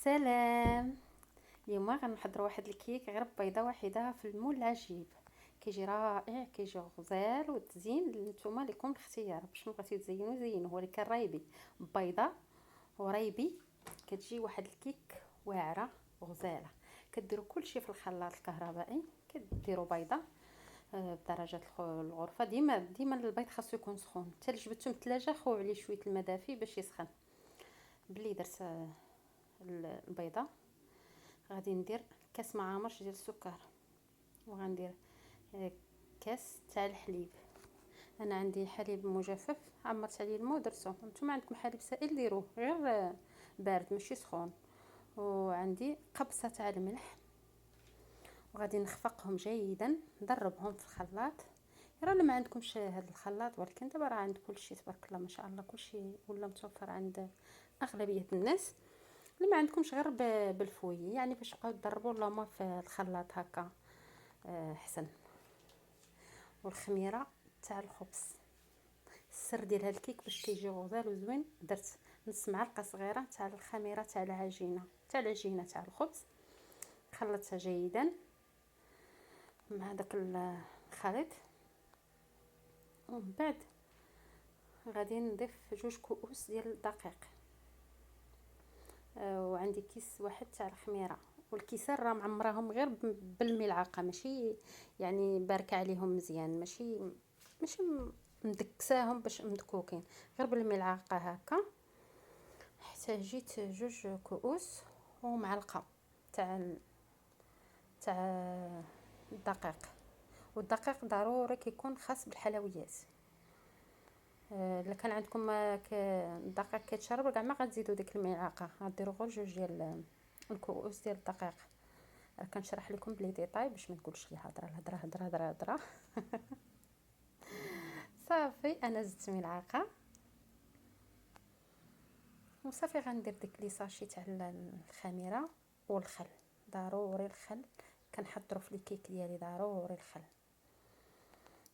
السلام. اليوم غنحضر واحد الكيك غير بيضه واحده في المول العجيب. كيجي رائع، كيجي غزال، والتزيين نتوما لكم الاختيار. باش ما بغيتو تزينوا زينوا، هو اللي كرايبي بيضه وريبي كتجي واحد الكيك واعره غزاله. كديروا كلشي في الخلاط الكهربائي، كديروا بيضه بدرجه الغرفه. ديما البيض خاصو يكون سخون. حتى جبدتو من الثلاجه خويو عليه شويه الماء دافي باش يسخن. بلي درت البيضه غادي ندير كاس ما عامرش ديال السكر، وغندير كاس تاع الحليب. انا عندي حليب مجفف عمرت عليه الماء ودرتو. نتوما عندكم حليب سائل ديروه غير بارد ماشي سخون. وعندي قبصه تاع الملح، وغادي نخفقهم جيدا، نضربهم في الخلاط. راه ما عندكمش هذا الخلاط، ولكن دابا راه عند كلشي تبارك الله ما شاء الله، كلشي ولا متوفر عند اغلبيه الناس. اللي ما عندكمش غير بالفوي، يعني باش تبقاو تضربوا اللومه في الخلاط هكا احسن. والخميره تاع الخبز، السر ديال هذا الكيك باش كيجي غزال وزوين، درت نص معلقه صغيره تاع الخميره تاع العجينه تاع الخبز. خلطتها جيدا مع داك الخليط، ومن بعد غادي نضيف 2 كؤوس ديال الدقيق. وعندي كيس واحد تاع الخميره، والكيسان راه معمراهم غير بالملعقه، ماشي يعني باركه عليهم مزيان، ماشي مدكساهم باش مدكوكين، غير بالملعقه هكا. احتاجيت 2 كؤوس ومعلقه تاع الدقيق. والدقيق ضروري كيكون خاص بالحلويات. الا كان عندكم الدقيق كيتشرب كاع ما غتزيدوا ديك الملعقه، غديروا غير 2 ديال الكؤوس ديال الدقيق. كنشرح لكم بلي ديطاي باش ما نقولش لي هضره. صافي انا زدت ملعقه وصافي. غندير ديك لي ساشي تاع الخميره والخل. ضروري الخل، كنحضروا في الكيك ديالي ضروري الخل.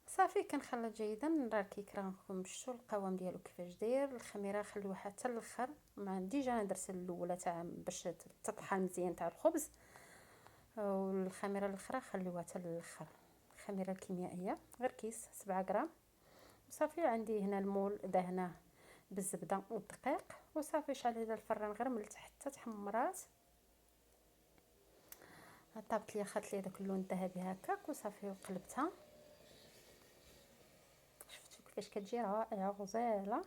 صافي كنخلط جيدا. راه الكيك راكم شفتوا القوام ديالو كيفاش داير. الخميره خليوها حتى الاخر، مع ديجا انا درت الاولى تاع باش تطحن مزيان تاع الخبز، والخميره الاخرى خليوها حتى الاخر. الخميره الكيميائيه غير كيس 7 غرام. صافي عندي هنا المول دهناه بالزبده والدقيق، وصافي شعلت الفران غير من التحت حتى تحمرات. طابت لي خدت لي داك اللون الذهبي هكاك، وصافي وقلبتها. شفتوا كيفاش كتجي رائعه غزاله.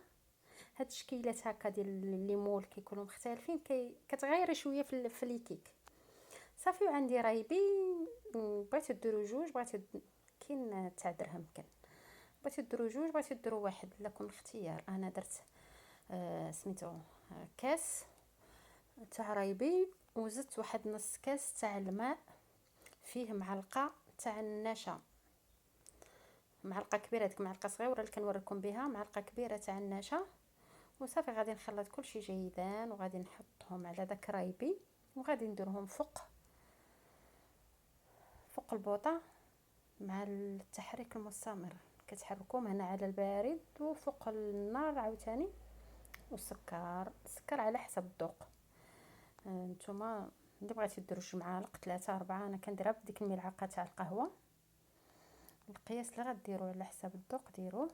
هاد الشكيلات هكا ديال الليمول كيكونوا مختلفين، كتغيري شويه في الكيك. صافي وعندي رايبي. بغيتو ديروا 2، بغيتو كاين تاع درهم، كان بغيتو ديروا 2 بغيتو ديروا واحد، لكم الاختيار. انا درت سميتو كاس تاع رايبي، وزدت واحد نص كاس تاع الماء فيه معلقه تاع النشا، معلقه كبيره. ديك معلقه صغيره اللي كنوريكم بها، معلقه كبيره تاع النشا. وصافي غادي نخلط كلشي جيدا، وغادي نحطهم على داك رايبي، وغادي نديرهم فوق البوطه مع التحريك المستمر. كتحركوهم هنا على البارد وفوق النار عاوتاني. السكر على حسب الذوق. نتوما اللي بغيتو ديروا 2 معالق 3 4، انا كنديرها بديك الملعقه تاع القهوه. القياس اللي غديروا على حسب الذوق ديروه.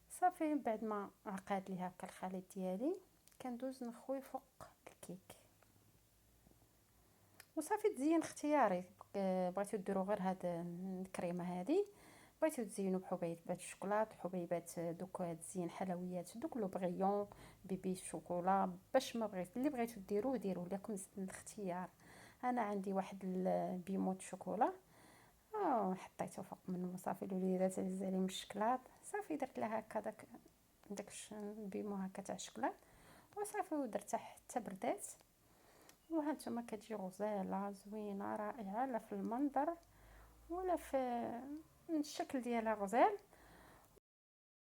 صافي بعد ما عقاد لي هكا الخليط ديالي، كندوز نخوي فوق الكيك. وصافي تزيين اختياري. بغيتو ديروا غير هاد الكريمه هذه، بغيتو تزينوا بحبيبات الشوكولات، حبيبات دوك تزيين حلويات، دوك لو بغيون بيبي الشوكولا، باش ما بغيت اللي بغيتو ديروه لكم الاختيار. انا عندي واحد البيموت شوكولا حطيته فوق منه. صافي الوليدات عزيز عليهم الشكلاط، صافي درت لها هكا داك البيمو هكا تاع الشكلاط، وصافي ودرتها حتى بردات. وها نتوما كتجي غزاله زوينه رائعه، لا في المنظر ولا في الشكل ديالها غزال.